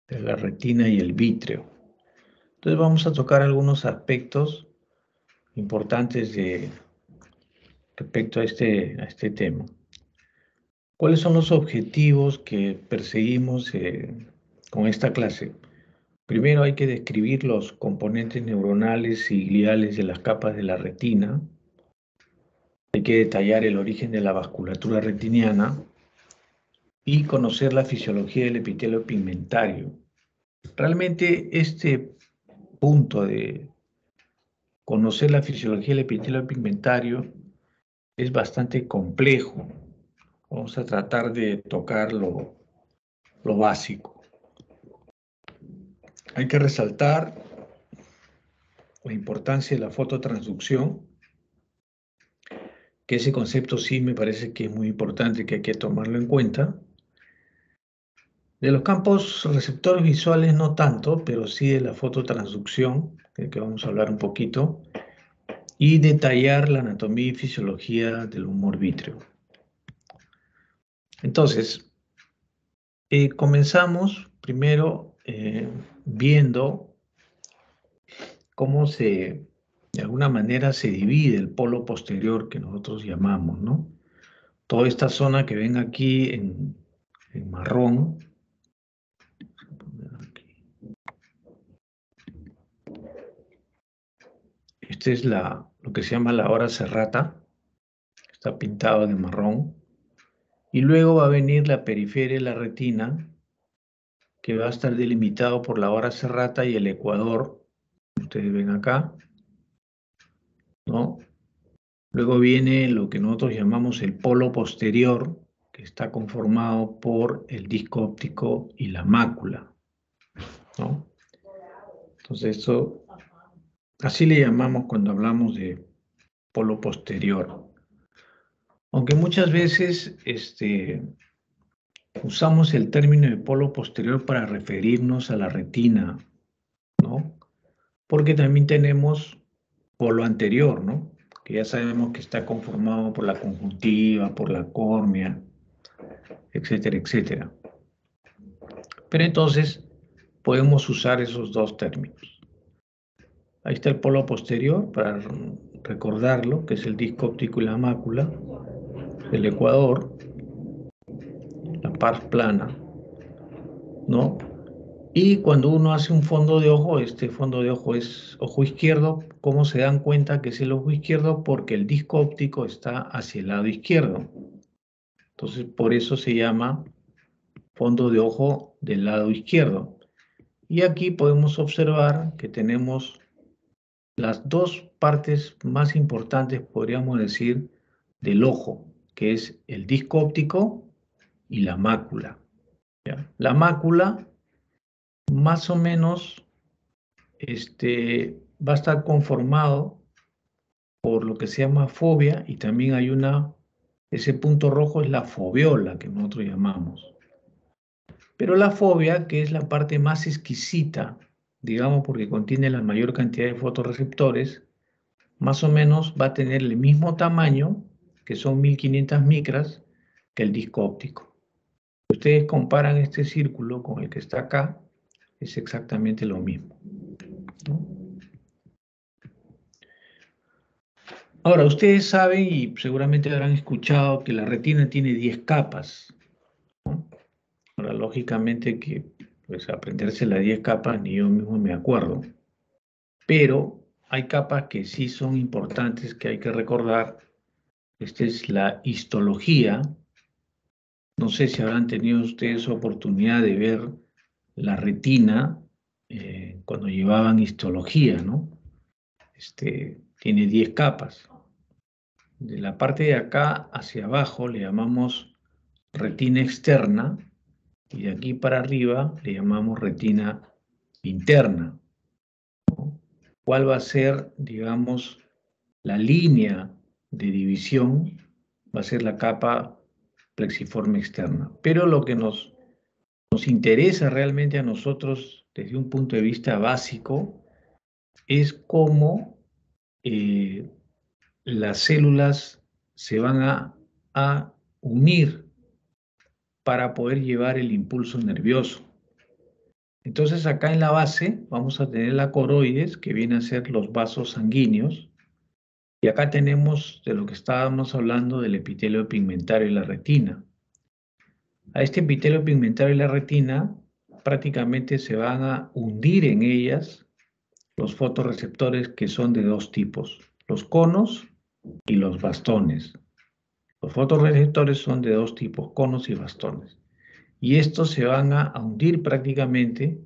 de la retina y el vítreo. Entonces vamos a tocar algunos aspectos importantes respecto a este tema. ¿Cuáles son los objetivos que perseguimos con esta clase? Primero hay que describir los componentes neuronales y gliales de las capas de la retina. Hay que detallar el origen de la vasculatura retiniana y conocer la fisiología del epitelio pigmentario. Realmente este punto de conocer la fisiología del epitelio pigmentario es bastante complejo. Vamos a tratar de tocar lo básico. Hay que resaltar la importancia de la fototransducción, que ese concepto sí me parece que es muy importante, que hay que tomarlo en cuenta. De los campos receptores visuales no tanto, pero sí de la fototransducción, de que vamos a hablar un poquito, y detallar la anatomía y fisiología del humor vítreo. Entonces, comenzamos primero viendo cómo de alguna manera se divide el polo posterior que nosotros llamamos, ¿no? Toda esta zona que ven aquí en marrón, esta es lo que se llama la hora serrata, está pintado de marrón, y luego va a venir la periferia de la retina, que va a estar delimitado por la hora serrata y el ecuador, ustedes ven acá, ¿no? Luego viene lo que nosotros llamamos el polo posterior, que está conformado por el disco óptico y la mácula, ¿no? Entonces, así le llamamos cuando hablamos de polo posterior. Aunque muchas veces usamos el término de polo posterior para referirnos a la retina, ¿no? Porque también tenemos polo anterior, ¿no? Que ya sabemos que está conformado por la conjuntiva, por la córnea, etcétera, etcétera. Pero entonces podemos usar esos dos términos. Ahí está el polo posterior, para recordarlo, que es el disco óptico y la mácula, el ecuador, la pars plana, ¿no? Y cuando uno hace un fondo de ojo, este fondo de ojo es ojo izquierdo. ¿Cómo se dan cuenta que es el ojo izquierdo? Porque el disco óptico está hacia el lado izquierdo. Entonces, por eso se llama fondo de ojo del lado izquierdo. Y aquí podemos observar que tenemos las dos partes más importantes, podríamos decir, del ojo, que es el disco óptico y la mácula, ¿ya? La mácula, más o menos, va a estar conformado por lo que se llama fobia, y también hay ese punto rojo es la foveola, que nosotros llamamos. Pero la fobia, que es la parte más exquisita, digamos, porque contiene la mayor cantidad de fotorreceptores, más o menos va a tener el mismo tamaño, que son 1500 micras, que el disco óptico. Si ustedes comparan este círculo con el que está acá, es exactamente lo mismo, ¿no? Ahora, ustedes saben y seguramente habrán escuchado que la retina tiene 10 capas, ¿no? Ahora, lógicamente que pues aprenderse las 10 capas ni yo mismo me acuerdo, pero hay capas que sí son importantes, que hay que recordar. Esta es la histología. No sé si habrán tenido ustedes oportunidad de ver la retina cuando llevaban histología, ¿no? Tiene 10 capas. De la parte de acá hacia abajo le llamamos retina externa, y de aquí para arriba le llamamos retina interna, ¿no? ¿Cuál va a ser, digamos, la línea de división? Va a ser la capa plexiforme externa. Pero lo que nos interesa realmente a nosotros desde un punto de vista básico es cómo las células se van a unir para poder llevar el impulso nervioso. Entonces acá en la base vamos a tener la coroides, que viene a ser los vasos sanguíneos. Y acá tenemos de lo que estábamos hablando del epitelio pigmentario y la retina. A este epitelio pigmentario y la retina prácticamente se van a hundir en ellas los fotorreceptores, que son de dos tipos, los conos y los bastones. Los fotorreceptores son de dos tipos, conos y bastones. Y estos se van a hundir prácticamente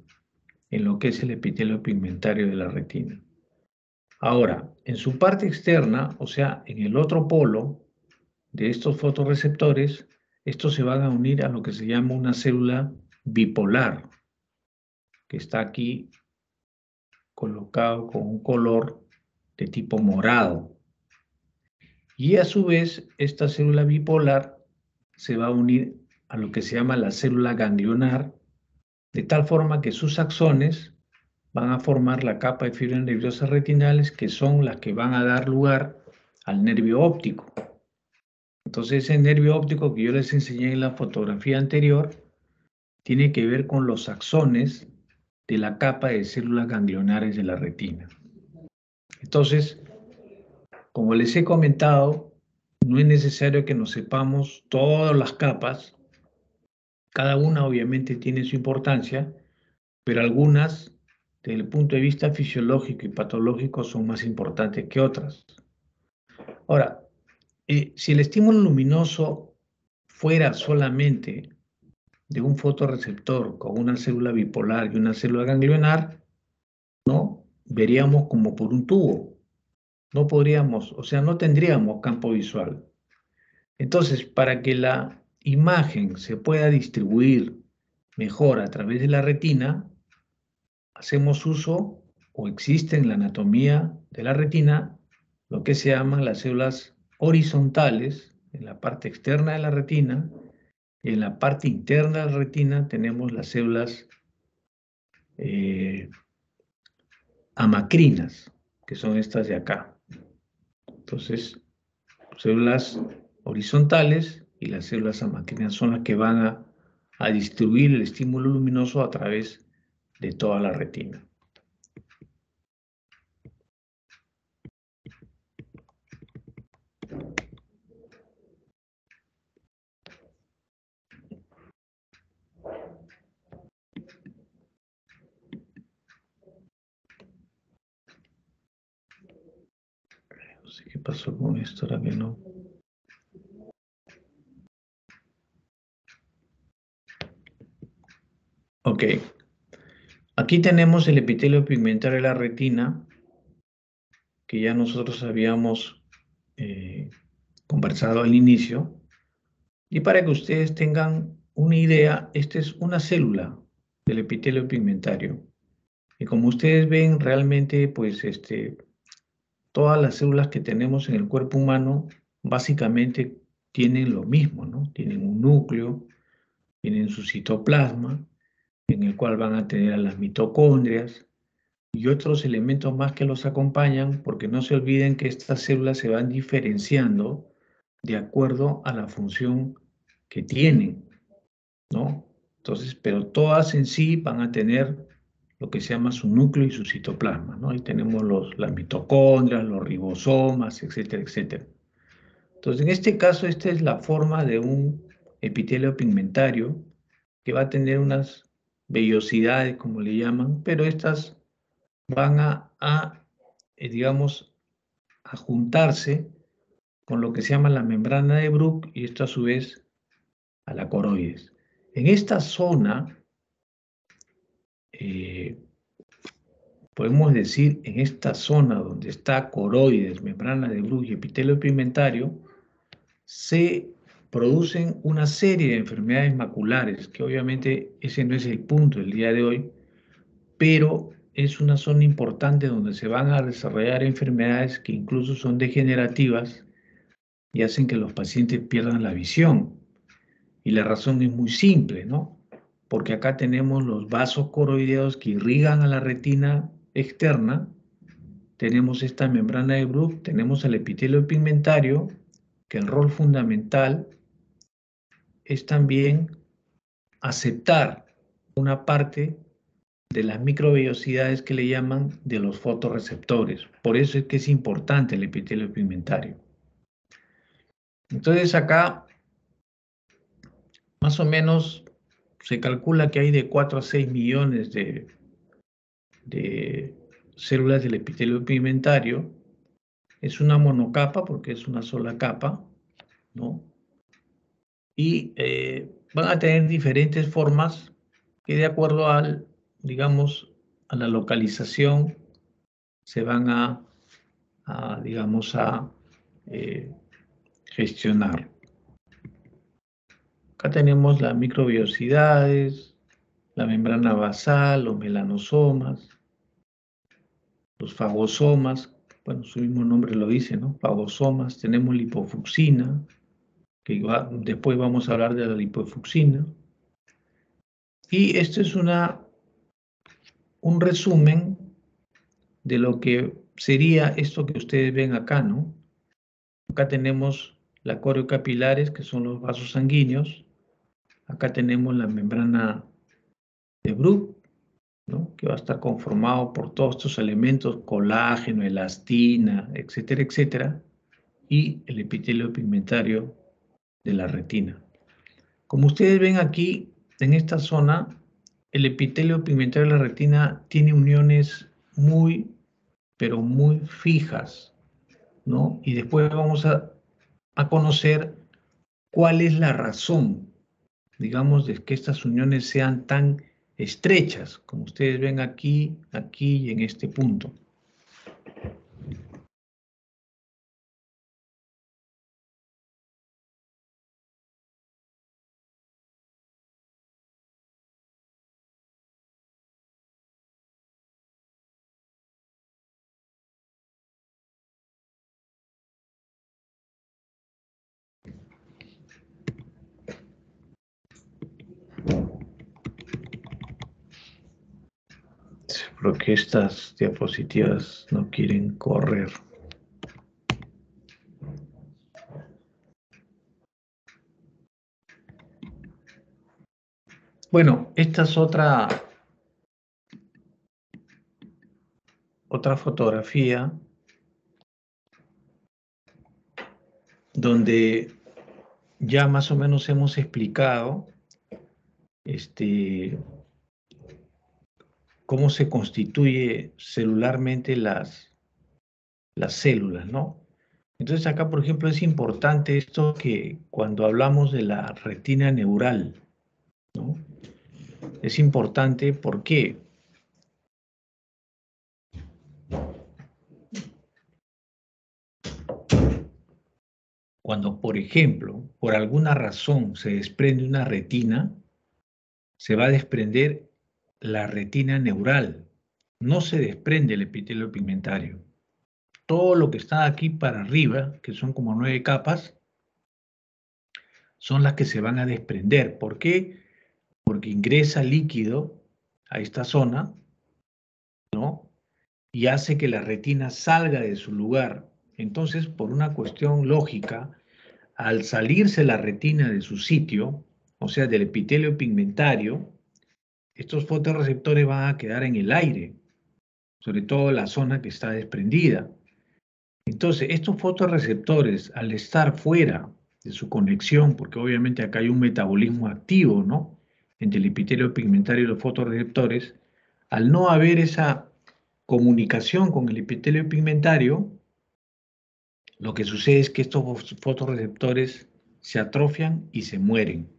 en lo que es el epitelio pigmentario de la retina. Ahora, en su parte externa, o sea, en el otro polo de estos fotorreceptores, estos se van a unir a lo que se llama una célula bipolar, que está aquí colocado con un color de tipo morado. Y a su vez, esta célula bipolar se va a unir a lo que se llama la célula ganglionar, de tal forma que sus axones van a formar la capa de fibras nerviosas retinales, que son las que van a dar lugar al nervio óptico. Entonces, ese nervio óptico que yo les enseñé en la fotografía anterior tiene que ver con los axones de la capa de células ganglionares de la retina. Entonces, como les he comentado, no es necesario que nos sepamos todas las capas. Cada una obviamente tiene su importancia, pero algunas, desde el punto de vista fisiológico y patológico, son más importantes que otras. Ahora, si el estímulo luminoso fuera solamente de un fotorreceptor con una célula bipolar y una célula ganglionar, ¿no? Veríamos como por un tubo. No podríamos, o sea, no tendríamos campo visual. Entonces, para que la imagen se pueda distribuir mejor a través de la retina, hacemos uso o existe en la anatomía de la retina lo que se llaman las células horizontales en la parte externa de la retina, y en la parte interna de la retina tenemos las células eh, amacrinas, que son estas de acá. Entonces, células horizontales y las células amacrinas son las que van a distribuir el estímulo luminoso a través de toda la retina. No sé qué pasó con esto, ahora que no. Ok, aquí tenemos el epitelio pigmentario de la retina, que ya nosotros habíamos conversado al inicio. Y para que ustedes tengan una idea, esta es una célula del epitelio pigmentario. Y como ustedes ven, realmente, pues, todas las células que tenemos en el cuerpo humano básicamente tienen lo mismo, ¿no? Tienen un núcleo, tienen su citoplasma, en el cual van a tener a las mitocondrias y otros elementos más que los acompañan, porque no se olviden que estas células se van diferenciando de acuerdo a la función que tienen, ¿no? Entonces, pero todas en sí van a tener lo que se llama su núcleo y su citoplasma, ¿no? Ahí tenemos las mitocondrias, los ribosomas, etcétera, etcétera. Entonces, en este caso, esta es la forma de un epitelio pigmentario que va a tener unas vellosidades, como le llaman, pero estas van digamos, a juntarse con lo que se llama la membrana de Bruch, y esto a su vez a la coroides. En esta zona, eh, podemos decir, en esta zona donde está coroides, membrana de Bruch y epitelio pigmentario, se producen una serie de enfermedades maculares, que obviamente ese no es el punto del día de hoy, pero es una zona importante donde se van a desarrollar enfermedades que incluso son degenerativas y hacen que los pacientes pierdan la visión. Y la razón es muy simple, ¿no? Porque acá tenemos los vasos coroideos que irrigan a la retina externa, tenemos esta membrana de Bruch, tenemos el epitelio pigmentario, que el rol fundamental es también aceptar una parte de las microvellosidades que le llaman de los fotorreceptores. Por eso es que es importante el epitelio pigmentario. Entonces acá, más o menos, se calcula que hay de 4 a 6 millones de células del epitelio pigmentario. Es una monocapa porque es una sola capa, ¿no? Y van a tener diferentes formas que de acuerdo al, digamos, a la localización se van digamos, a gestionar. Acá tenemos las microvellosidades, la membrana basal, los melanosomas, los fagosomas, bueno, su mismo nombre lo dice, ¿no? Fagosomas, tenemos lipofucsina, que después vamos a hablar de la lipofucsina. Y esto es un resumen de lo que sería esto que ustedes ven acá, ¿no? Acá tenemos la coriocapilares, que son los vasos sanguíneos. Acá tenemos la membrana de Bruch, ¿no? Que va a estar conformado por todos estos elementos, colágeno, elastina, etcétera, etcétera, y el epitelio pigmentario de la retina. Como ustedes ven aquí, en esta zona, el epitelio pigmentario de la retina tiene uniones muy, pero muy fijas, ¿no? Y después vamos a conocer cuál es la razón, digamos, de que estas uniones sean tan estrechas, como ustedes ven aquí, aquí y en este punto. Porque estas diapositivas no quieren correr. Bueno, esta es otra fotografía donde ya más o menos hemos explicado cómo se constituye celularmente las células, ¿no? Entonces acá, por ejemplo, es importante esto que cuando hablamos de la retina neural, ¿no? Es importante, ¿por qué? Cuando, por ejemplo, por alguna razón se desprende una retina, se va a desprender la retina neural. No se desprende el epitelio pigmentario. Todo lo que está aquí para arriba, que son como 9 capas, son las que se van a desprender. ¿Por qué? Porque ingresa líquido a esta zona, ¿no? Y hace que la retina salga de su lugar. Entonces, por una cuestión lógica, al salirse la retina de su sitio, o sea, del epitelio pigmentario, estos fotorreceptores van a quedar en el aire, sobre todo la zona que está desprendida. Entonces, estos fotorreceptores, al estar fuera de su conexión, porque obviamente acá hay un metabolismo activo, ¿no? Entre el epitelio pigmentario y los fotorreceptores, al no haber esa comunicación con el epitelio pigmentario, lo que sucede es que estos fotorreceptores se atrofian y se mueren.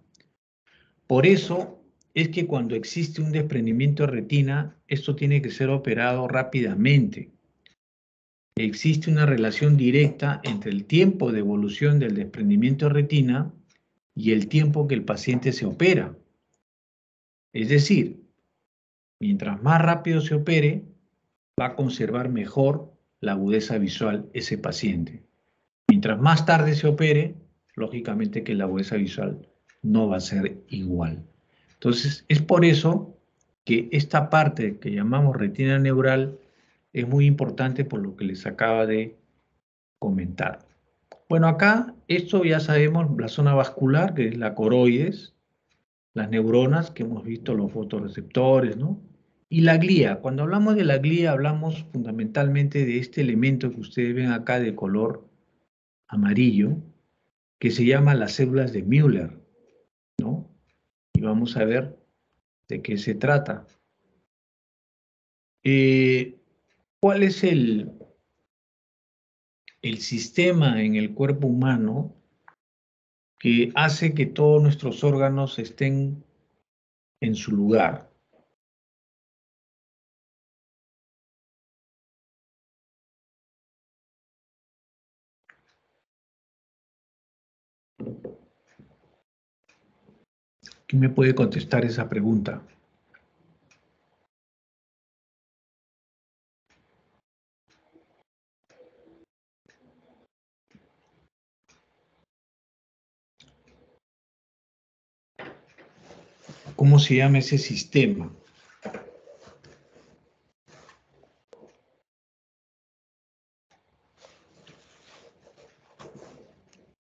Por eso es que cuando existe un desprendimiento de retina, esto tiene que ser operado rápidamente. Existe una relación directa entre el tiempo de evolución del desprendimiento de retina y el tiempo que el paciente se opera. Es decir, mientras más rápido se opere, va a conservar mejor la agudeza visual ese paciente. Mientras más tarde se opere, lógicamente que la agudeza visual no va a ser igual. Entonces, es por eso que esta parte que llamamos retina neural es muy importante por lo que les acaba de comentar. Bueno, acá esto ya sabemos, la zona vascular, que es la coroides, las neuronas, que hemos visto los fotorreceptores, ¿no? Y la glía, cuando hablamos de la glía, hablamos fundamentalmente de este elemento que ustedes ven acá de color amarillo, que se llama las células de Müller, ¿no? Y vamos a ver de qué se trata. ¿Cuál es el sistema en el cuerpo humano que hace que todos nuestros órganos estén en su lugar? ¿Quién me puede contestar esa pregunta? ¿Cómo se llama ese sistema?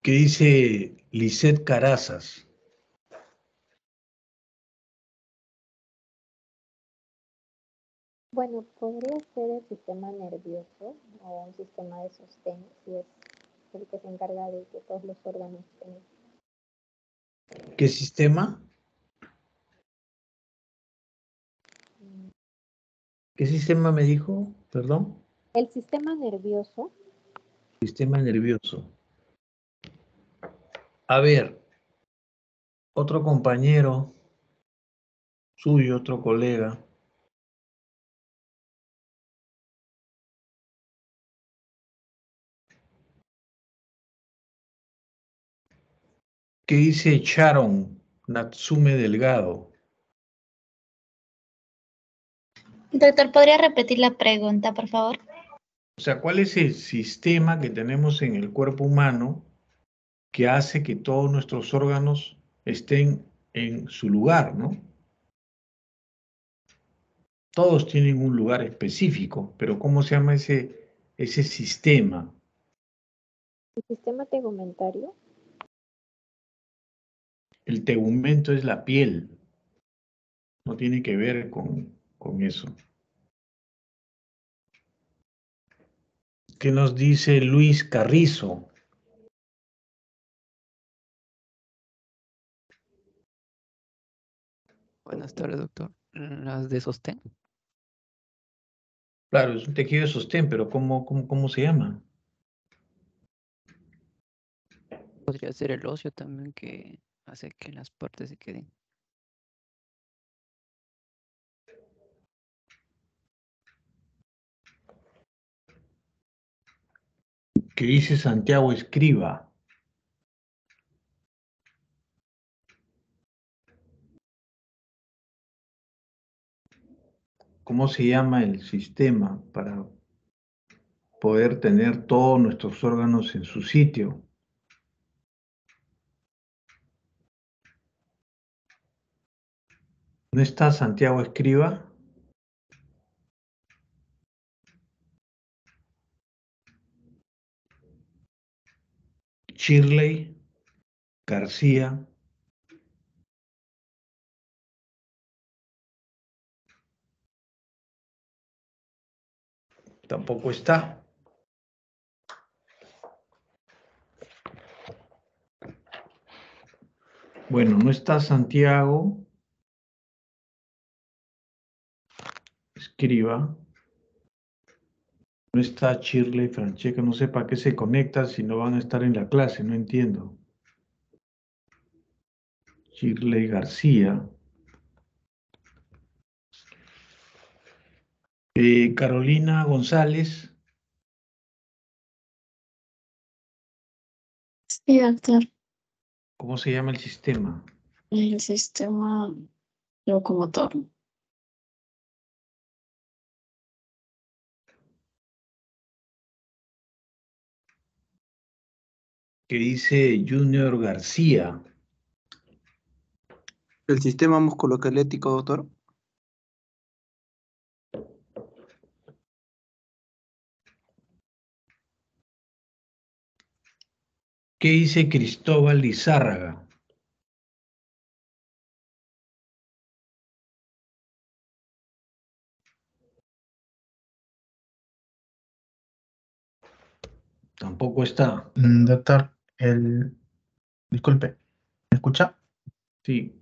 ¿Qué dice Lisette Carazas? Bueno, podría ser el sistema nervioso o un sistema de sostén, si es el que se encarga de que todos los órganos estén. ¿Qué sistema? ¿Qué sistema me dijo? Perdón. El sistema nervioso. Sistema nervioso. A ver, otro compañero suyo, otro colega. ¿Qué dice Sharon Natsume Delgado? Doctor, ¿podría repetir la pregunta, por favor? O sea, ¿cuál es el sistema que tenemos en el cuerpo humano que hace que todos nuestros órganos estén en su lugar, ¿no? Todos tienen un lugar específico, pero ¿cómo se llama ese sistema? El sistema tegumentario. El tegumento es la piel, no tiene que ver con eso. ¿Qué nos dice Luis Carrizo? Buenas tardes, doctor. Las de sostén. Claro, es un tejido de sostén, pero ¿cómo se llama? Podría ser el óseo también que hace que las partes se queden. ¿Qué dice Santiago Escriba? ¿Cómo se llama el sistema para poder tener todos nuestros órganos en su sitio? ¿No está Santiago Escriba? Shirley García. Tampoco está. Bueno, no está Santiago Escriba. No está Shirley Francesca. No sé para qué se conecta si no van a estar en la clase. No entiendo. Shirley García. Carolina González. Sí, doctor. ¿Cómo se llama el sistema? El sistema locomotor. Que dice Junior García. El sistema musculoesquelético, doctor. ¿Qué dice Cristóbal Lizárraga? Tampoco está. Doctor, disculpe, ¿me escucha? Sí.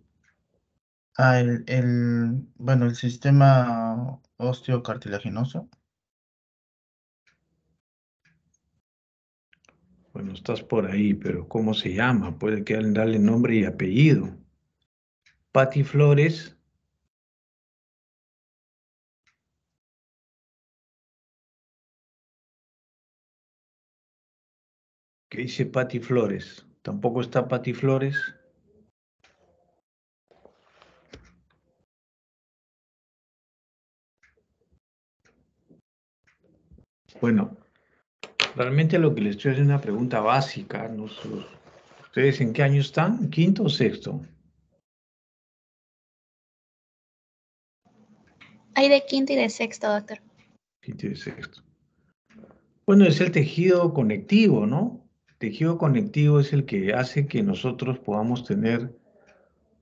Bueno, el sistema osteocartilaginoso. Bueno, estás por ahí, pero ¿cómo se llama? Puede que darle nombre y apellido. Patti Flores. ¿Qué dice Patti Flores? ¿Tampoco está Patti Flores? Bueno, realmente lo que les estoy haciendo es una pregunta básica. ¿Ustedes en qué año están? ¿Quinto o sexto? Hay de quinto y de sexto, doctor. Quinto y sexto. Bueno, es el tejido conectivo, ¿no? El tejido conectivo es el que hace que nosotros podamos tener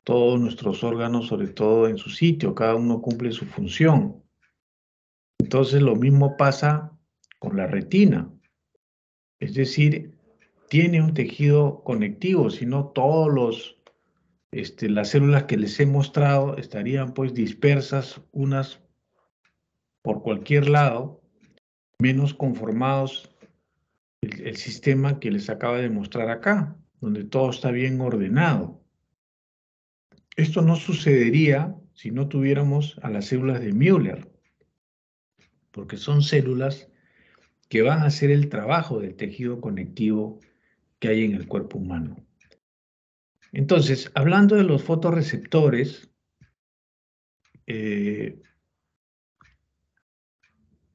todos nuestros órganos, sobre todo en su sitio, cada uno cumple su función. Entonces, lo mismo pasa con la retina. Es decir, tiene un tejido conectivo, si no las células que les he mostrado estarían pues dispersas unas por cualquier lado, menos conformados el sistema que les acaba de mostrar acá, donde todo está bien ordenado. Esto no sucedería si no tuviéramos a las células de Müller, porque son células que van a hacer el trabajo del tejido conectivo que hay en el cuerpo humano. Entonces, hablando de los fotorreceptores,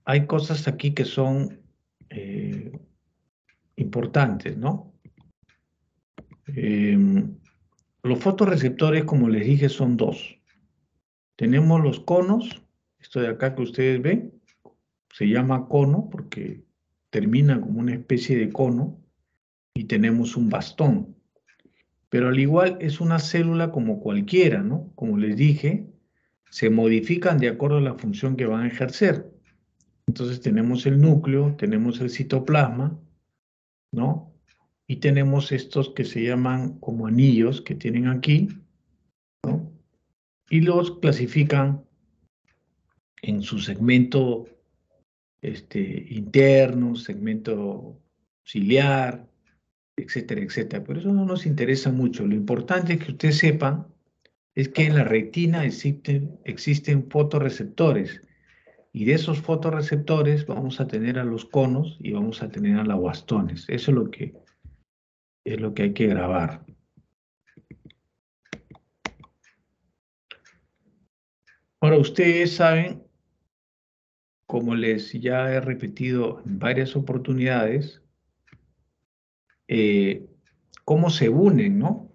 hay cosas aquí que son importantes, ¿no? Los fotorreceptores, como les dije, son dos. Tenemos los conos, esto de acá que ustedes ven, se llama cono porque termina como una especie de cono, y tenemos un bastón. Pero al igual es una célula como cualquiera, ¿no? Como les dije, se modifican de acuerdo a la función que van a ejercer. Entonces tenemos el núcleo, tenemos el citoplasma, ¿no? Y tenemos estos que se llaman como anillos que tienen aquí, ¿no? Y los clasifican en su segmento interno, segmento ciliar, etcétera, etcétera. Pero eso no nos interesa mucho. Lo importante es que ustedes sepan es que en la retina existen fotorreceptores, y de esos fotorreceptores vamos a tener a los conos y vamos a tener a los bastones. Eso es lo que hay que grabar. Ahora, ustedes saben, como les ya he repetido en varias oportunidades, cómo se unen, ¿no?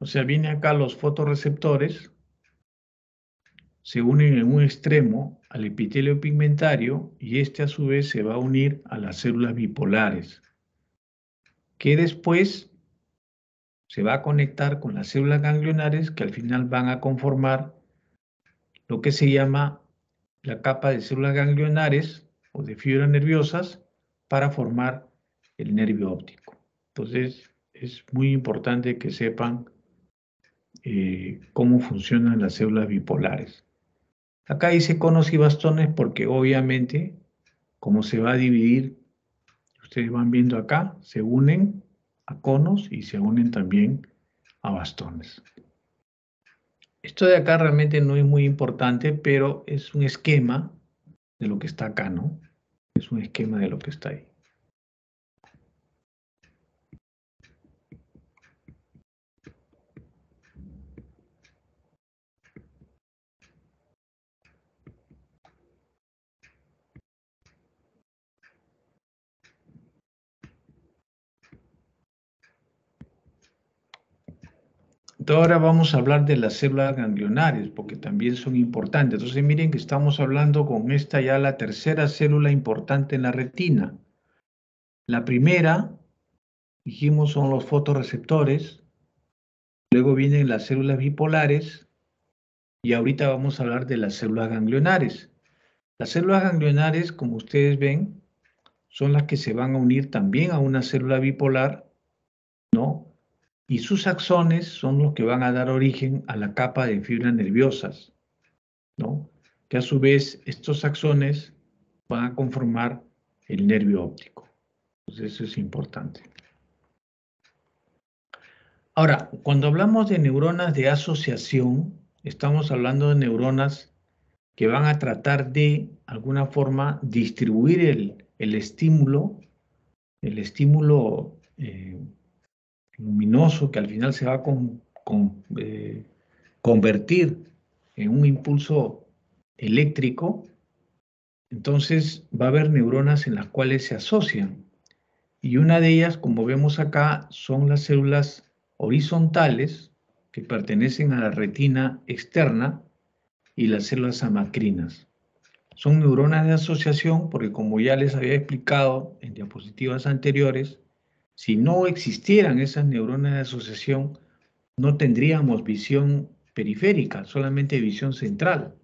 O sea, vienen acá los fotorreceptores, se unen en un extremo al epitelio pigmentario, y este a su vez se va a unir a las células bipolares, que después se va a conectar con las células ganglionares, que al final van a conformar lo que se llama la capa de células ganglionares o de fibras nerviosas para formar el nervio óptico. Entonces, es muy importante que sepan cómo funcionan las células bipolares. Acá dice conos y bastones porque obviamente, como se va a dividir, ustedes van viendo acá, se unen a conos y se unen también a bastones. Esto de acá realmente no es muy importante, pero es un esquema de lo que está acá, ¿no? Es un esquema de lo que está ahí. Entonces ahora vamos a hablar de las células ganglionares, porque también son importantes. Entonces miren que estamos hablando con esta ya la tercera célula importante en la retina. La primera, dijimos, son los fotorreceptores, luego vienen las células bipolares, y ahorita vamos a hablar de las células ganglionares. Las células ganglionares, como ustedes ven, son las que se van a unir también a una célula bipolar, ¿no? Y sus axones son los que van a dar origen a la capa de fibras nerviosas, ¿no? Que a su vez estos axones van a conformar el nervio óptico. Entonces eso es importante. Ahora, cuando hablamos de neuronas de asociación, estamos hablando de neuronas que van a tratar de alguna forma distribuir el estímulo luminoso que al final se va a convertir en un impulso eléctrico. Entonces va a haber neuronas en las cuales se asocian. Y una de ellas, como vemos acá, son las células horizontales que pertenecen a la retina externa y las células amacrinas. Son neuronas de asociación porque, como ya les había explicado en diapositivas anteriores, si no existieran esas neuronas de asociación, no tendríamos visión periférica, solamente visión central.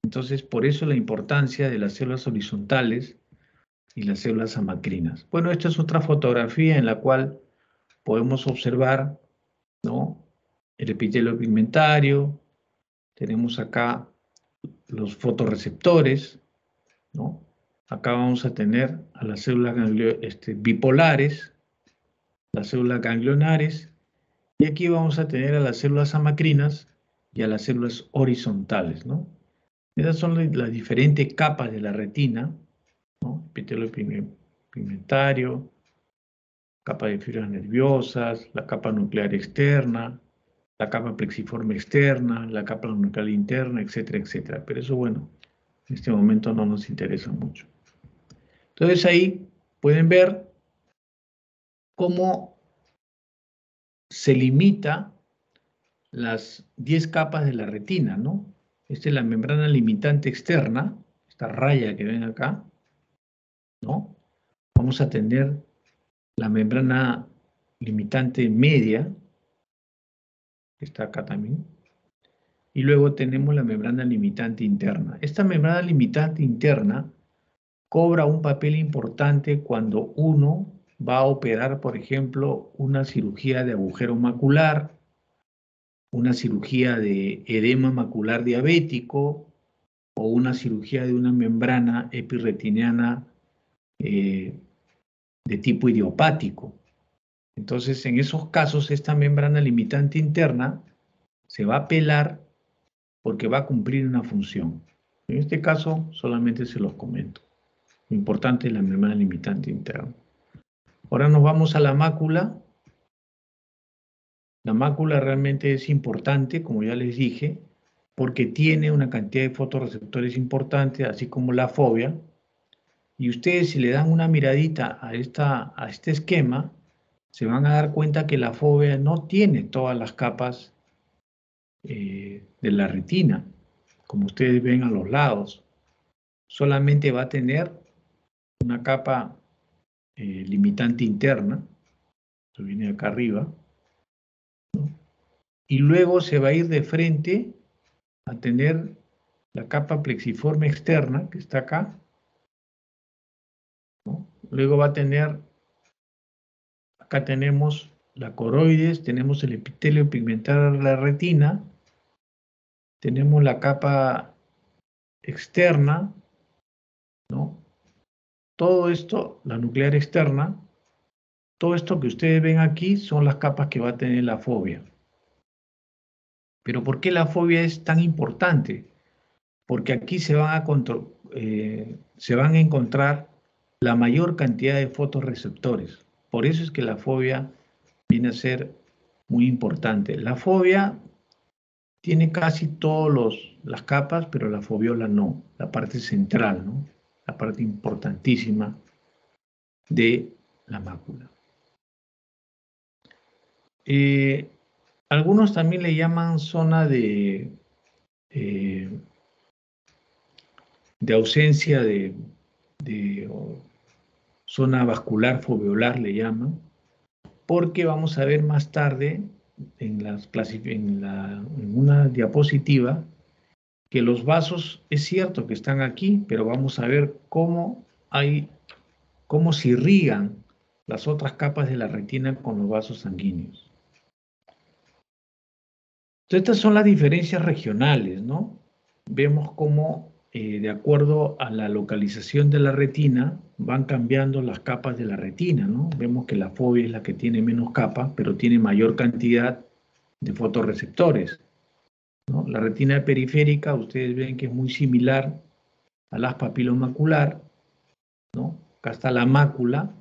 Entonces, por eso la importancia de las células horizontales y las células amacrinas. Bueno, esta es otra fotografía en la cual podemos observar, ¿no?, el epitelio pigmentario. Tenemos acá los fotorreceptores, ¿no? Acá vamos a tener a las células bipolares, las células ganglionares, y aquí vamos a tener a las células amacrinas y a las células horizontales, ¿no? Esas son las diferentes capas de la retina, ¿no? Epitelio pigmentario, capa de fibras nerviosas, la capa nuclear externa, la capa plexiforme externa, la capa nuclear interna, etcétera, etcétera. Pero eso, bueno, en este momento no nos interesa mucho. Entonces ahí pueden ver cómo se limita las 10 capas de la retina, ¿no? Esta es la membrana limitante externa, esta raya que ven acá, ¿no? Vamos a tener la membrana limitante media, que está acá también, y luego tenemos la membrana limitante interna. Esta membrana limitante interna cobra un papel importante cuando uno va a operar, por ejemplo, una cirugía de agujero macular, una cirugía de edema macular diabético o una cirugía de una membrana epirretiniana de tipo idiopático. Entonces, en esos casos, esta membrana limitante interna se va a pelar porque va a cumplir una función. En este caso, solamente se los comento. Lo importante es la membrana limitante interna. Ahora nos vamos a la mácula. La mácula realmente es importante, como ya les dije, porque tiene una cantidad de fotorreceptores importante, así como la fovea. Y ustedes, si le dan una miradita a este esquema, se van a dar cuenta que la fovea no tiene todas las capas de la retina, como ustedes ven a los lados. Solamente va a tener una capa limitante interna, esto viene acá arriba, ¿no? Y luego se va a ir de frente a tener la capa plexiforme externa, que está acá, ¿no? Luego va a tener, acá tenemos la coroides, tenemos el epitelio pigmentario de la retina, tenemos la capa externa, ¿no? Todo esto, la nuclear externa, todo esto que ustedes ven aquí son las capas que va a tener la fovea. Pero ¿por qué la fovea es tan importante? Porque aquí se van a encontrar la mayor cantidad de fotorreceptores. Por eso es que la fovea viene a ser muy importante. La fovea tiene casi todas las capas, pero la foviola no, la parte central, ¿no? La parte importantísima de la mácula. Algunos también le llaman zona de ausencia o zona vascular foveolar, le llaman, porque vamos a ver más tarde en una diapositiva que los vasos es cierto que están aquí, pero vamos a ver cómo cómo se irrigan las otras capas de la retina con los vasos sanguíneos. Entonces, estas son las diferencias regionales, ¿no? Vemos cómo, de acuerdo a la localización de la retina, van cambiando las capas de la retina, ¿no? Vemos que la fovea es la que tiene menos capas, pero tiene mayor cantidad de fotorreceptores, ¿no? La retina periférica, ustedes ven que es muy similar a las papilomacular, ¿no? Acá está la mácula,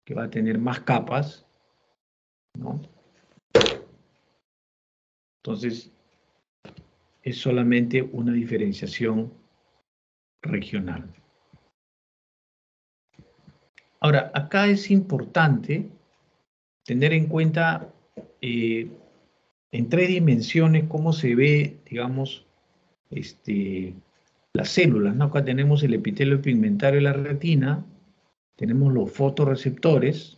que va a tener más capas, ¿no? Entonces, es solamente una diferenciación regional. Ahora, acá es importante tener en cuenta en 3 dimensiones cómo se ve, digamos, las células, ¿no? Acá tenemos el epitelio pigmentario de la retina, tenemos los fotorreceptores,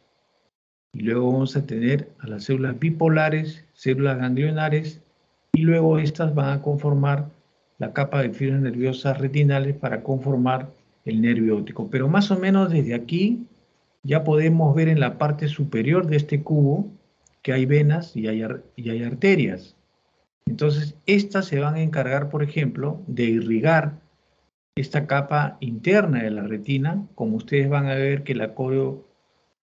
y luego vamos a tener a las células bipolares, células ganglionares, y luego estas van a conformar la capa de fibras nerviosas retinales para conformar el nervio óptico. Pero más o menos desde aquí ya podemos ver en la parte superior de este cubo que hay venas y hay arterias. Entonces, estas se van a encargar, por ejemplo, de irrigar esta capa interna de la retina, como ustedes van a ver que la coreo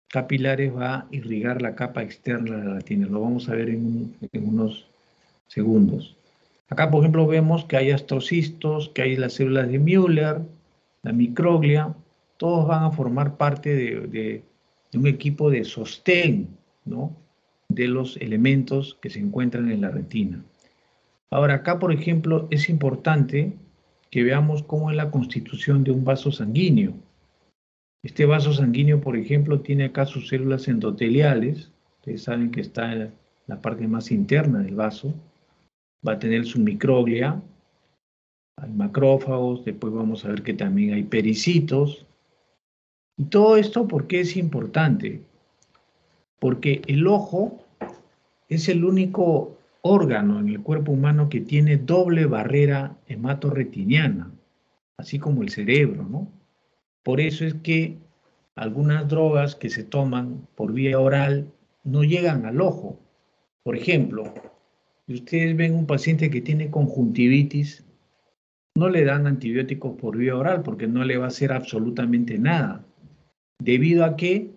capilares va a irrigar la capa externa de la retina. Lo vamos a ver en unos segundos. Acá, por ejemplo, vemos que hay astrocistos, que hay las células de Müller, la microglia, todos van a formar parte de un equipo de sostén, ¿no?, de los elementos que se encuentran en la retina. Ahora, acá, por ejemplo, es importante que veamos cómo es la constitución de un vaso sanguíneo. Este vaso sanguíneo, por ejemplo, tiene acá sus células endoteliales. Ustedes saben que está en la parte más interna del vaso. Va a tener su microglia, hay macrófagos, después vamos a ver que también hay pericitos. Y todo esto, ¿por qué es importante? Porque el ojo es el único órgano en el cuerpo humano que tiene doble barrera hematorretiniana, así como el cerebro, ¿no? Por eso es que algunas drogas que se toman por vía oral no llegan al ojo. Por ejemplo, si ustedes ven un paciente que tiene conjuntivitis, no le dan antibióticos por vía oral porque no le va a hacer absolutamente nada. ¿Debido a qué?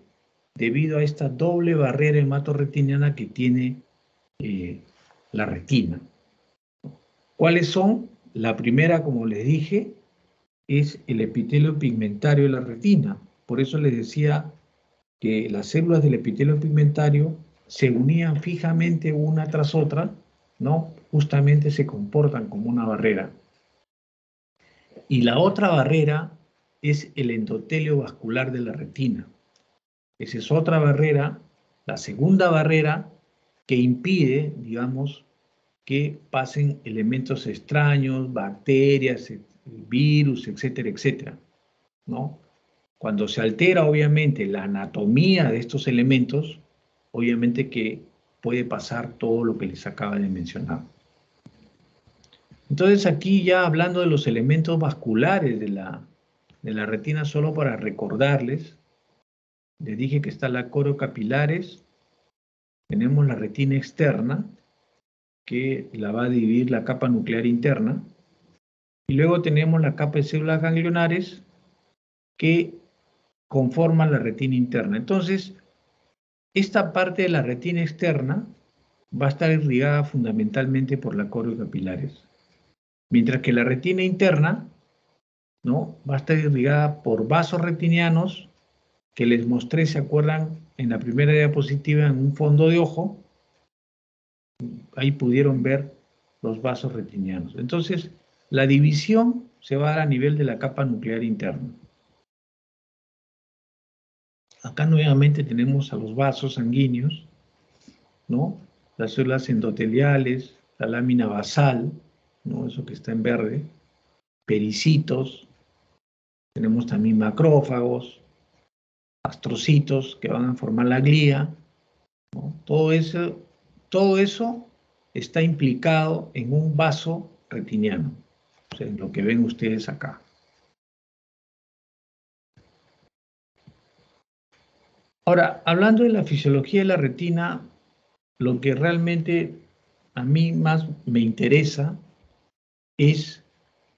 Debido a esta doble barrera hematorretiniana que tiene la retina. ¿Cuáles son? La primera, como les dije, es el epitelio pigmentario de la retina. Por eso les decía que las células del epitelio pigmentario se unían fijamente una tras otra, ¿no? Justamente se comportan como una barrera. Y la otra barrera es el endotelio vascular de la retina. Esa es otra barrera, la segunda barrera que impide, digamos, que pasen elementos extraños, bacterias, virus, etcétera, etcétera, ¿no? Cuando se altera, obviamente, la anatomía de estos elementos, obviamente que puede pasar todo lo que les acaba de mencionar. Entonces, aquí ya hablando de los elementos vasculares de la retina, solo para recordarles, les dije que está la coreo capilares, tenemos la retina externa, que la va a dividir la capa nuclear interna, y luego tenemos la capa de células ganglionares, que conforman la retina interna. Entonces, esta parte de la retina externa va a estar irrigada fundamentalmente por la coreo capilares, mientras que la retina interna, ¿no?, va a estar irrigada por vasos retinianos que les mostré, ¿se acuerdan? En la primera diapositiva, en un fondo de ojo, ahí pudieron ver los vasos retinianos. Entonces, la división se va a dar a nivel de la capa nuclear interna. Acá nuevamente tenemos a los vasos sanguíneos, ¿no? Las células endoteliales, la lámina basal, ¿no?, eso que está en verde, pericitos, tenemos también macrófagos, astrocitos que van a formar la glía, ¿no? Todo eso está implicado en un vaso retiniano, o sea, en lo que ven ustedes acá. Ahora, hablando de la fisiología de la retina, lo que realmente a mí más me interesa es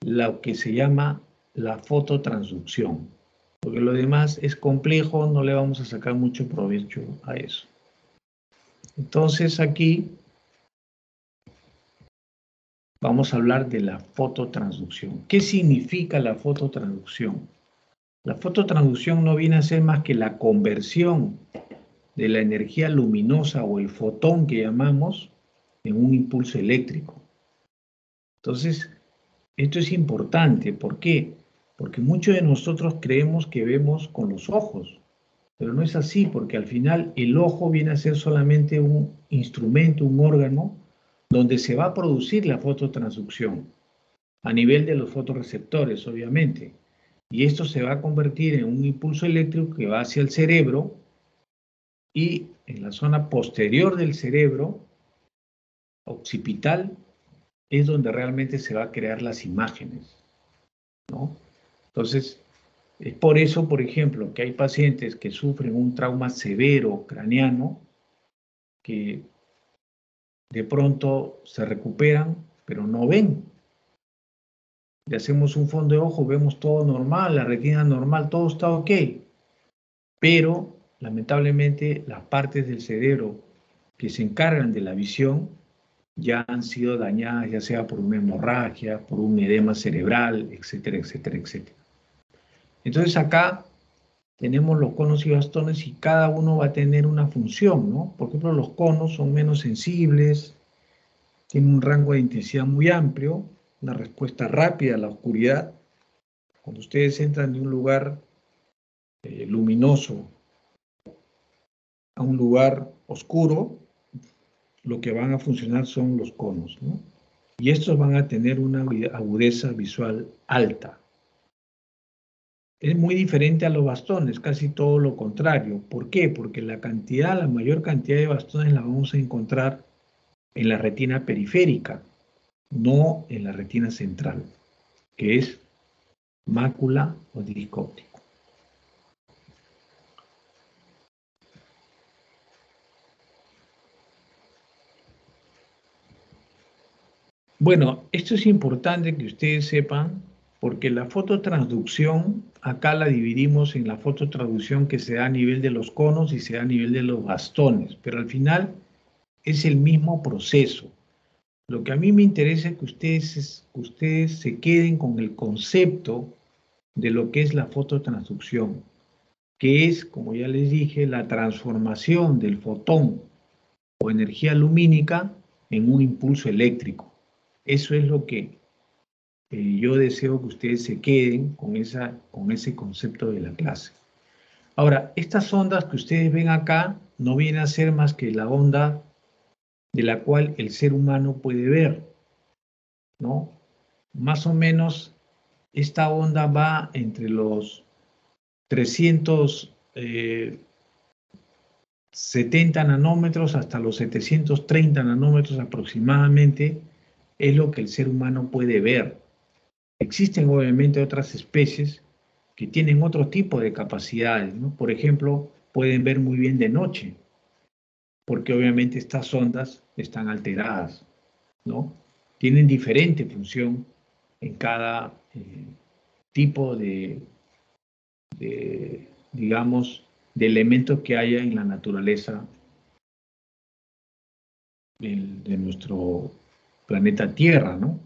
lo que se llama la fototransducción, porque lo demás es complejo, no le vamos a sacar mucho provecho a eso. Entonces aquí vamos a hablar de la fototransducción. ¿Qué significa la fototransducción? La fototransducción no viene a ser más que la conversión de la energía luminosa o el fotón que llamamos en un impulso eléctrico. Entonces, esto es importante. ¿Por qué? Porque muchos de nosotros creemos que vemos con los ojos, pero no es así, porque al final el ojo viene a ser solamente un instrumento, un órgano, donde se va a producir la fototransducción a nivel de los fotorreceptores, obviamente. Y esto se va a convertir en un impulso eléctrico que va hacia el cerebro y en la zona posterior del cerebro, occipital, es donde realmente se va a crear las imágenes, ¿no? Entonces, es por eso, por ejemplo, que hay pacientes que sufren un trauma severo craneano, que de pronto se recuperan, pero no ven. Le hacemos un fondo de ojo, vemos todo normal, la retina normal, todo está ok, pero lamentablemente las partes del cerebro que se encargan de la visión ya han sido dañadas, ya sea por una hemorragia, por un edema cerebral, etcétera, etcétera, etcétera. Entonces acá tenemos los conos y bastones y cada uno va a tener una función, ¿no? Por ejemplo, los conos son menos sensibles, tienen un rango de intensidad muy amplio, una respuesta rápida a la oscuridad. Cuando ustedes entran de un lugar luminoso a un lugar oscuro, lo que van a funcionar son los conos, ¿no? Y estos van a tener una agudeza visual alta. Es muy diferente a los bastones, casi todo lo contrario. ¿Por qué? Porque la mayor cantidad de bastones la vamos a encontrar en la retina periférica, no en la retina central, que es mácula o disco óptico. Bueno, esto es importante que ustedes sepan, porque la fototransducción, acá la dividimos en la fototransducción que se da a nivel de los conos y se da a nivel de los bastones, pero al final es el mismo proceso. Lo que a mí me interesa es que ustedes se queden con el concepto de lo que es la fototransducción, que es, como ya les dije, la transformación del fotón o energía lumínica en un impulso eléctrico. Eso es lo que yo deseo que ustedes se queden con ese concepto de la clase. Ahora, estas ondas que ustedes ven acá no vienen a ser más que la onda de la cual el ser humano puede ver, ¿no? Más o menos esta onda va entre los 370 nanómetros hasta los 730 nanómetros aproximadamente, es lo que el ser humano puede ver. Existen obviamente otras especies que tienen otro tipo de capacidades, ¿no? Por ejemplo, pueden ver muy bien de noche, porque obviamente estas ondas están alteradas, ¿no? Tienen diferente función en cada tipo digamos, de elementos que haya en la naturaleza de nuestro planeta Tierra, ¿no?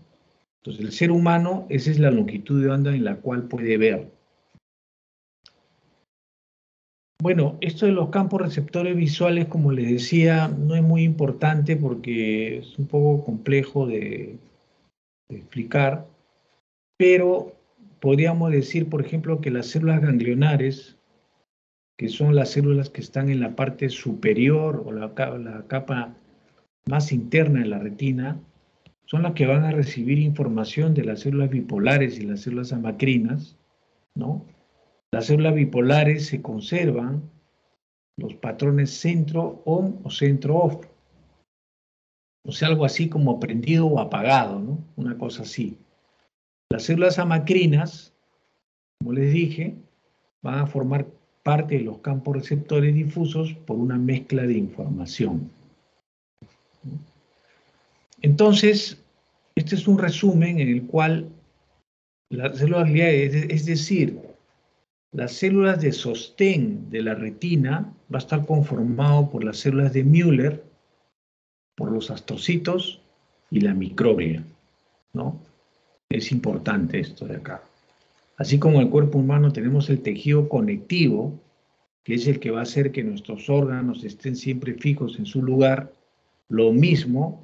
Entonces, el ser humano, esa es la longitud de onda en la cual puede ver. Bueno, esto de los campos receptores visuales, como les decía, no es muy importante porque es un poco complejo de explicar, pero podríamos decir, por ejemplo, que las células ganglionares, que son las células que están en la parte superior o la capa más interna de la retina, son las que van a recibir información de las células bipolares y las células amacrinas, ¿no? Las células bipolares se conservan los patrones centro-on o centro-off, o sea, algo así como prendido o apagado, ¿no? Una cosa así. Las células amacrinas, como les dije, van a formar parte de los campos receptores difusos por una mezcla de información. Entonces, este es un resumen en el cual las células gliales, es decir, las células de sostén de la retina, va a estar conformado por las células de Müller, por los astrocitos y la microglia, ¿no? Es importante esto de acá. Así como en el cuerpo humano tenemos el tejido conectivo, que es el que va a hacer que nuestros órganos estén siempre fijos en su lugar, lo mismo,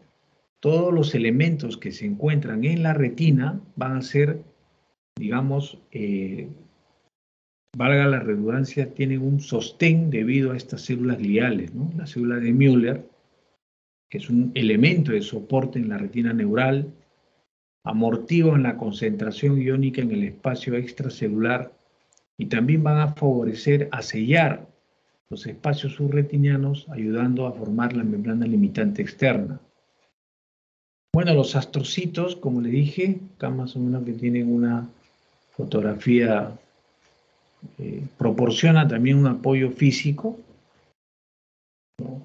todos los elementos que se encuentran en la retina van a ser, digamos, valga la redundancia, tienen un sostén debido a estas células gliales, ¿no? La célula de Müller, que es un elemento de soporte en la retina neural, amortiguan la concentración iónica en el espacio extracelular y también van a favorecer a sellar los espacios subretinianos, ayudando a formar la membrana limitante externa. Bueno, los astrocitos, como le dije, acá más o menos que tienen una fotografía, proporciona también un apoyo físico, ¿no?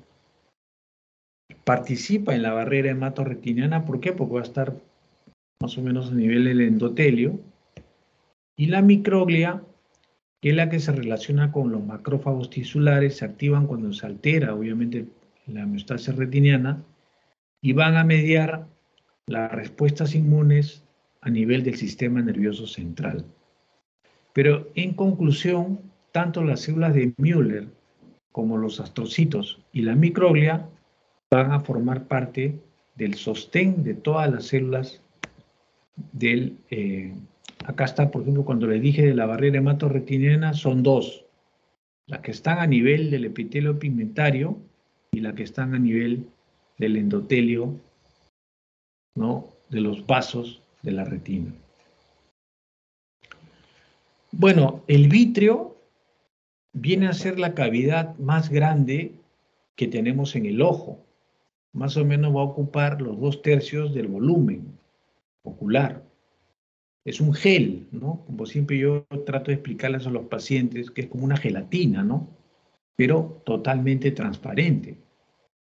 Participa en la barrera hematorretiniana, ¿por qué? Porque va a estar más o menos a nivel del endotelio, y la microglia, que es la que se relaciona con los macrófagos tisulares, se activan cuando se altera, obviamente, la homeostasis retiniana, y van a mediar las respuestas inmunes a nivel del sistema nervioso central. Pero en conclusión, tanto las células de Müller como los astrocitos y la microglia van a formar parte del sostén de todas las células del... acá está, por ejemplo, cuando les dije de la barrera hematorretiniana, son dos. Las que están a nivel del epitelio pigmentario y las que están a nivel del endotelio, ¿no? De los vasos de la retina. Bueno, el vítreo viene a ser la cavidad más grande que tenemos en el ojo. Más o menos va a ocupar los 2/3 del volumen ocular. Es un gel, ¿no? Como siempre yo trato de explicarles a los pacientes que es como una gelatina, ¿no? Pero totalmente transparente.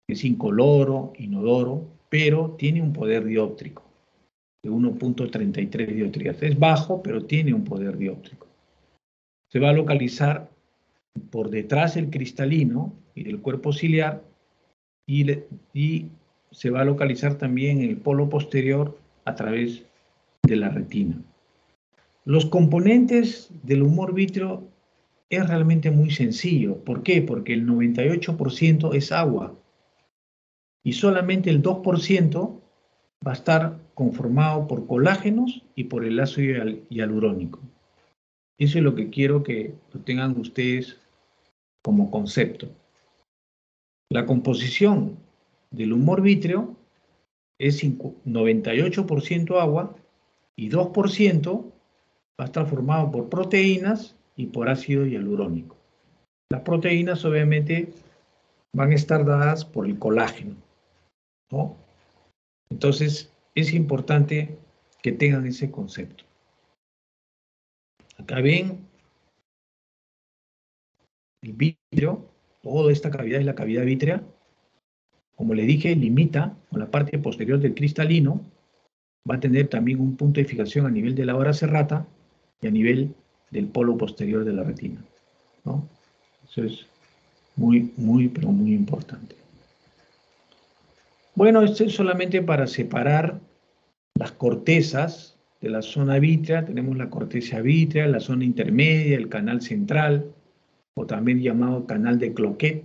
Es incoloro, inodoro, pero tiene un poder dióptrico de 1.33 dioptrías. Es bajo, pero tiene un poder dióptrico. Se va a localizar por detrás del cristalino y del cuerpo ciliar y se va a localizar también en el polo posterior a través de la retina. Los componentes del humor vítreo es realmente muy sencillo. ¿Por qué? Porque el 98% es agua y solamente el 2% va a estar conformado por colágenos y por el ácido hialurónico. Eso es lo que quiero que lo tengan ustedes como concepto. La composición del humor vítreo es 98% agua y 2% va a estar formado por proteínas y por ácido hialurónico. Las proteínas obviamente van a estar dadas por el colágeno, ¿no? Entonces es importante que tengan ese concepto. Acá ven el vítreo, toda esta cavidad es la cavidad vítrea. Como les dije, limita con la parte posterior del cristalino, va a tener también un punto de fijación a nivel de la hora serrata y a nivel del polo posterior de la retina, ¿no? Eso es pero muy importante. Bueno, esto es solamente para separar las cortezas de la zona vítrea. Tenemos la corteza vítrea, la zona intermedia, el canal central, o también llamado canal de Cloquet,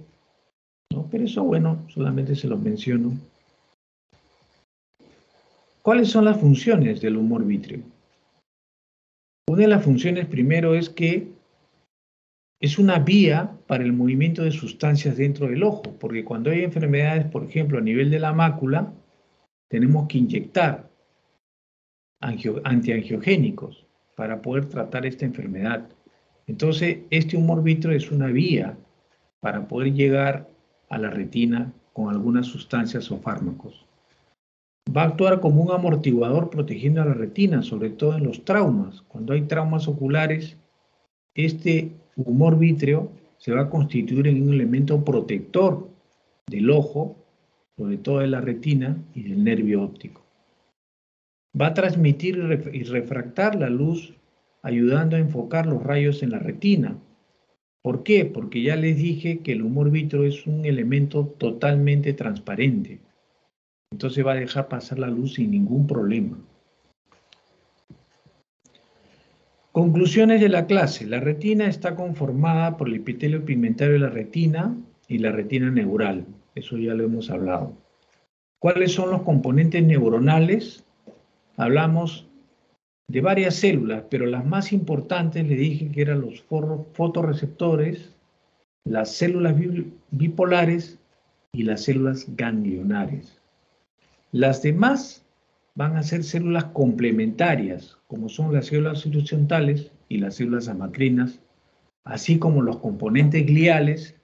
¿no? Pero eso, bueno, solamente se los menciono. ¿Cuáles son las funciones del humor vítreo? Una de las funciones primero es que es una vía para el movimiento de sustancias dentro del ojo, porque cuando hay enfermedades, por ejemplo, a nivel de la mácula, tenemos que inyectar antiangiogénicos para poder tratar esta enfermedad. Entonces, este humor vítreo es una vía para poder llegar a la retina con algunas sustancias o fármacos. Va a actuar como un amortiguador protegiendo a la retina, sobre todo en los traumas. Cuando hay traumas oculares, este humor vítreo se va a constituir en un elemento protector del ojo, sobre todo de la retina y del nervio óptico. Va a transmitir y refractar la luz, ayudando a enfocar los rayos en la retina. ¿Por qué? Porque ya les dije que el humor vítreo es un elemento totalmente transparente. Entonces va a dejar pasar la luz sin ningún problema. Conclusiones de la clase. La retina está conformada por el epitelio pigmentario de la retina y la retina neural. Eso ya lo hemos hablado. ¿Cuáles son los componentes neuronales? Hablamos de varias células, pero las más importantes le dije que eran los fotorreceptores, las células bipolares y las células ganglionares. Las demás van a ser células complementarias, como son las células horizontales y las células amacrinas, así como los componentes gliales,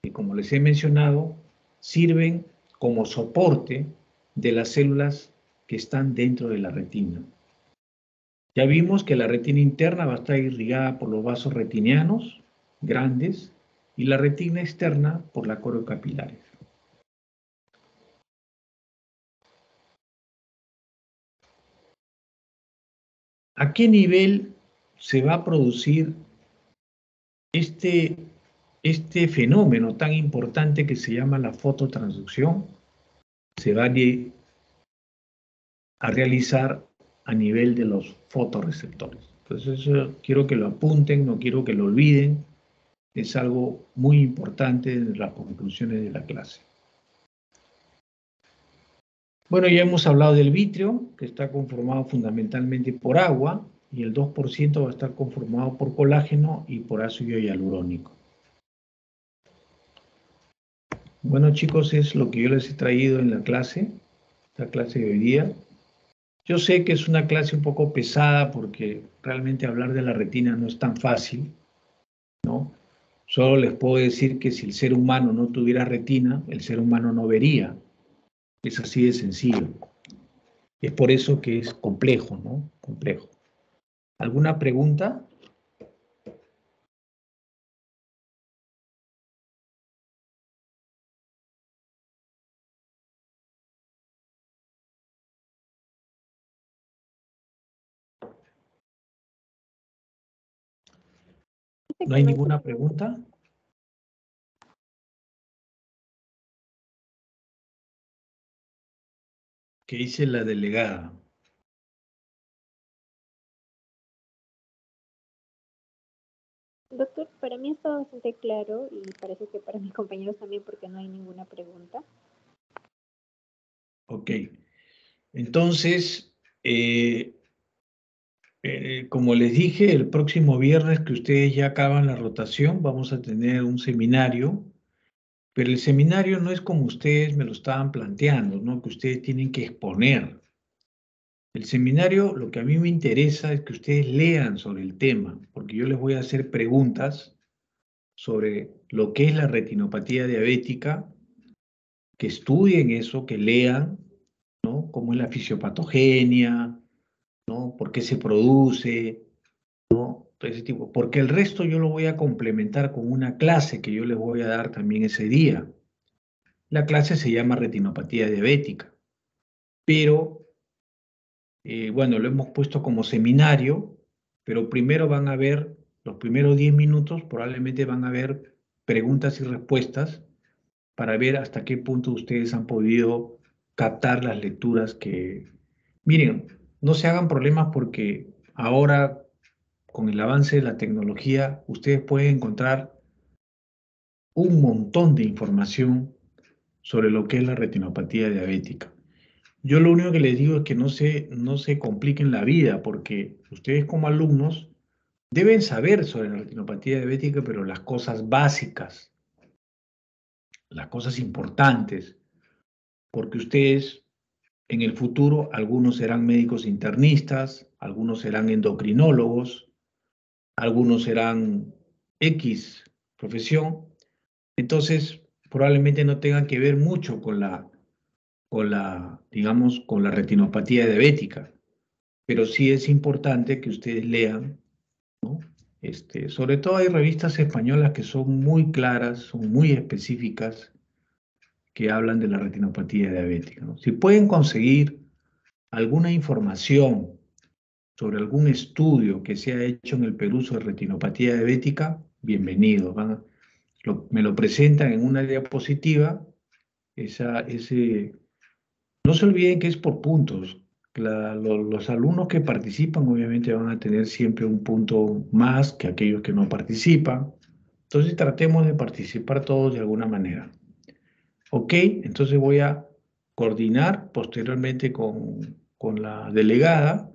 que como les he mencionado, sirven como soporte de las células que están dentro de la retina. Ya vimos que la retina interna va a estar irrigada por los vasos retinianos grandes y la retina externa por la coriocapilares. ¿A qué nivel se va a producir este fenómeno tan importante que se llama la fototransducción? Se va a realizar a nivel de los fotorreceptores. Entonces eso quiero que lo apunten, no quiero que lo olviden. Es algo muy importante en las conclusiones de la clase. Bueno, ya hemos hablado del vítreo, que está conformado fundamentalmente por agua, y el 2% va a estar conformado por colágeno y por ácido hialurónico. Bueno, chicos, es lo que yo les he traído en la clase, esta clase de hoy día. Yo sé que es una clase un poco pesada porque realmente hablar de la retina no es tan fácil, ¿no? Solo les puedo decir que si el ser humano no tuviera retina, el ser humano no vería. Es así de sencillo. Es por eso que es complejo, ¿no? Complejo. ¿Alguna pregunta? ¿No hay ninguna pregunta? ¿Qué dice la delegada? Doctor, para mí está bastante claro y parece que para mis compañeros también porque no hay ninguna pregunta. Ok. Entonces, como les dije, el próximo viernes que ustedes ya acaban la rotación, vamos a tener un seminario, pero el seminario no es como ustedes me lo estaban planteando, ¿no? Que ustedes tienen que exponer. El seminario, lo que a mí me interesa es que ustedes lean sobre el tema, porque yo les voy a hacer preguntas sobre lo que es la retinopatía diabética, que estudien eso, que lean, ¿no? Cómo es la fisiopatogenia, ¿no? ¿Por qué se produce? ¿No? Todo ese tipo. Porque el resto yo lo voy a complementar con una clase que yo les voy a dar también ese día. La clase se llama retinopatía diabética, pero bueno, lo hemos puesto como seminario, pero primero van a ver, los primeros 10 minutos probablemente van a ver preguntas y respuestas para ver hasta qué punto ustedes han podido captar las lecturas que... Miren, no se hagan problemas porque ahora, con el avance de la tecnología, ustedes pueden encontrar un montón de información sobre lo que es la retinopatía diabética. Yo lo único que les digo es que no se compliquen la vida, porque ustedes como alumnos deben saber sobre la retinopatía diabética, pero las cosas básicas, las cosas importantes, porque ustedes en el futuro, algunos serán médicos internistas, algunos serán endocrinólogos, algunos serán X profesión, entonces probablemente no tengan que ver mucho digamos, con la retinopatía diabética, pero sí es importante que ustedes lean, ¿no? Sobre todo hay revistas españolas que son muy claras, son muy específicas, que hablan de la retinopatía diabética, ¿no? Si pueden conseguir alguna información sobre algún estudio que se ha hecho en el Perú sobre retinopatía diabética, bienvenidos. Me lo presentan en una diapositiva. No se olviden que es por puntos. Los alumnos que participan obviamente van a tener siempre un punto más que aquellos que no participan. Entonces tratemos de participar todos de alguna manera. Ok, entonces voy a coordinar posteriormente con la delegada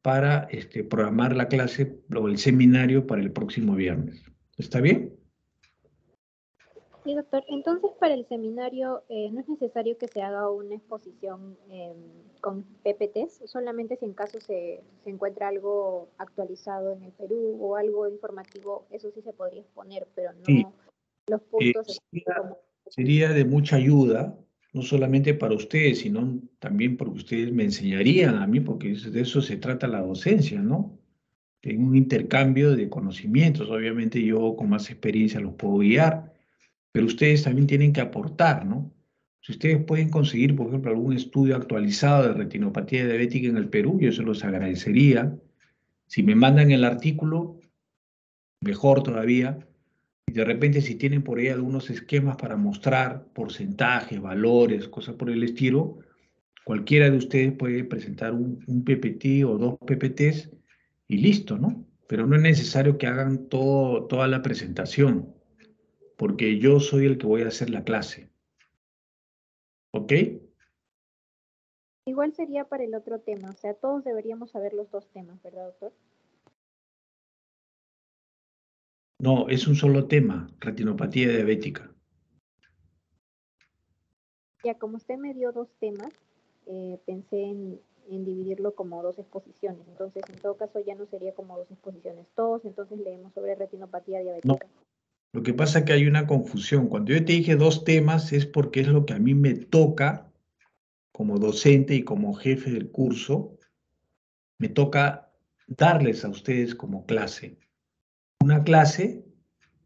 para programar la clase o el seminario para el próximo viernes. ¿Está bien? Sí, doctor. Entonces, para el seminario, ¿no es necesario que se haga una exposición con PPTs? Solamente si en caso se encuentra algo actualizado en el Perú o algo informativo, eso sí se podría exponer, pero Sí. no los puntos como... Sería de mucha ayuda, no solamente para ustedes, sino también porque ustedes me enseñarían a mí, porque de eso se trata la docencia, ¿no? En un intercambio de conocimientos. Obviamente yo con más experiencia los puedo guiar, pero ustedes también tienen que aportar, ¿no? Si ustedes pueden conseguir, por ejemplo, algún estudio actualizado de retinopatía diabética en el Perú, yo se los agradecería. Si me mandan el artículo, mejor todavía. Y de repente si tienen por ahí algunos esquemas para mostrar porcentajes, valores, cosas por el estilo, cualquiera de ustedes puede presentar un PPT o dos PPTs y listo, ¿no? Pero no es necesario que hagan toda la presentación, porque yo soy el que voy a hacer la clase. ¿Ok? Igual sería para el otro tema, o sea, todos deberíamos saber los dos temas, ¿verdad, doctor? No, es un solo tema, retinopatía diabética. Ya, como usted me dio dos temas, pensé en dividirlo como dos exposiciones. Entonces, en todo caso, ya no sería como dos exposiciones. Todos entonces leemos sobre retinopatía No, diabética. lo que pasa es que hay una confusión. Cuando yo te dije dos temas es porque es lo que a mí me toca como docente y como jefe del curso, me toca darles a ustedes como clase. Una clase,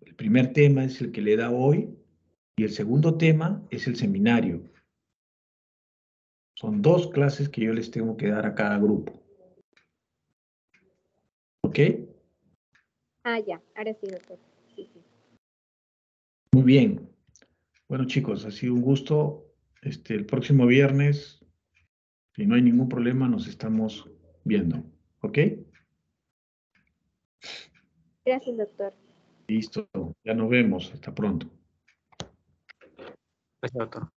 el primer tema es el que le da hoy y el segundo tema es el seminario. Son dos clases que yo les tengo que dar a cada grupo. ¿Ok? Ah, ya, ahora sí, doctor. Sí, sí. Muy bien. Bueno, chicos, ha sido un gusto. El próximo viernes, si no hay ningún problema, nos estamos viendo. ¿Ok? Gracias, doctor. Listo. Ya nos vemos. Hasta pronto. Gracias, doctor.